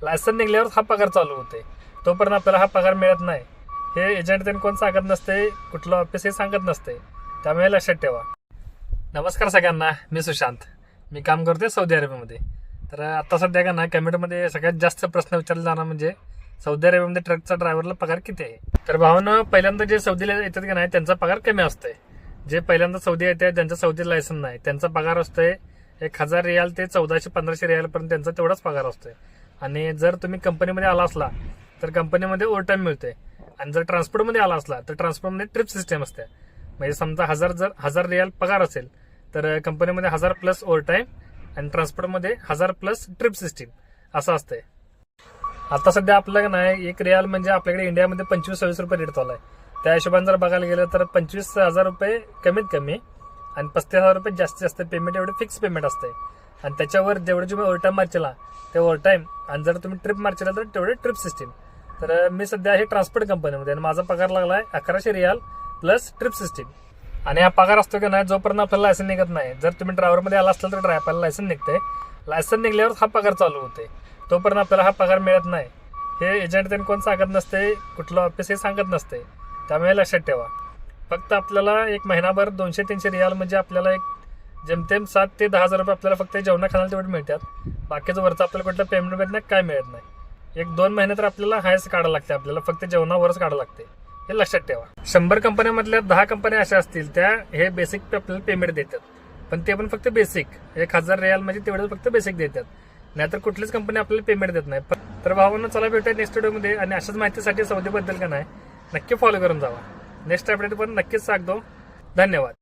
Licence निघल्यावर हा पगार चालू होते. तोपर्यंत आपल्याला हा पगार मिळत नाही. हे एजंट त्यांनी कोण सांगत नसते, कुठलं ऑफिस हे सांगत नसते. त्यामुळे लक्षात ठेवा. नमस्कार सगळ्यांना, मी सुशांत. मी काम करते सौदी अरेबियामध्ये. तर आता सध्या का नाही कमेंटमध्ये सगळ्यात जास्त प्रश्न विचारला जाणार म्हणजे सौदी अरेबियामध्ये ट्रकचा ड्रायव्हरला पगार किती आहे. तर भावानं पहिल्यांदा जे सौदीला येतात का नाही त्यांचा पगार कमी असतोय. जे पहिल्यांदा सौदी येतात ज्यांचं सौदी लायसन नाही त्यांचा पगार असतोय 1000 रियाल ते 1400-1500 रियालपर्यंत त्यांचा तेवढाच पगार असतोय. आणि जर तुम्ही कंपनीमध्ये आला असला तर कंपनीमध्ये ओव्हर टाईम मिळते. आणि जर ट्रान्सपोर्टमध्ये आला असला तर ट्रान्सपोर्टमध्ये ट्रिप सिस्टम असते. म्हणजे समजा 1000 रियाल पगार असेल तर कंपनीमध्ये 1000 प्लस ओव्हर टाईम आणि ट्रान्सपोर्टमध्ये 1000 प्लस ट्रिप सिस्टीम असं असतंय. आता सध्या आपल्याला नाही 1 रियाल म्हणजे आपल्याकडे इंडियामध्ये 25-26 रुपये रेट चालू आहे. त्या हिशोबाने जर बघायला गेलं तर 25,000 रुपये कमीत कमी आणि 35,000 रुपये जास्तीत जास्त पेमेंट एवढे फिक्स पेमेंट असते. आणि त्याच्यावर जेवढे तुम्ही ओव्हरटाईम मारचेला ते ओव्हरटाईम आणि जर तुम्ही ट्रिप मारचेला तर तेवढे ट्रिप सिस्टीम. तर मी सध्या आहे ट्रान्सपोर्ट कंपनीमध्ये आणि माझा पगार लागला आहे 1100 रियाल प्लस ट्रिप सिस्टीम. आणि हा पगार असतो की नाही जोपर्यंत आपल्याला लायसन निघत नाही. जर तुम्ही ड्रायव्हरमध्ये आला असाल तर ड्रायव्हरला लायसन निघते. लायसन निघल्यावर हा पगार चालू होते. तोपर्यंत आपल्याला हा पगार मिळत नाही. हे एजंट त्यांनी कोण सांगत नसते, कुठलं ऑफिस हे सांगत नसते. त्यामुळे लक्षात ठेवा. फक्त आपल्याला एक महिनाभर 200-300 रियाल म्हणजे आपल्याला एक जेमतेम 7 ते 10 हजार रुपये आपल्याला फक्त जेवणा खाण्याला तेवढे मिळतात. बाकीचं वरचं आपल्याला कुठलं पेमेंट मिळत नाही, काय मिळत नाही. 1-2 महिने तर आपल्याला हायच काढायला लागते. आपल्याला फक्त जेवणावरच काढायला लागते. हे लक्षात ठेवा. 100 कंपन्यांमधल्या 10 कंपन्या अशा असतील त्या हे बेसिक आपल्याला पेमेंट देतात. पण ते पण फक्त बेसिक 1000 रियाल म्हणजे तेवढं फक्त बेसिक देतात. नाहीतर कुठलीच कंपनी आपल्याला पेमेंट देत नाही. तर भावांनो चला भेटूया नेक्स्ट व्हिडिओमध्ये. आणि अशाच माहितीसाठी सौदीबद्दल का नाही नक्की फॉलो करून जावा. नेक्स्ट अपडेट पण नक्कीच सांगतो. धन्यवाद.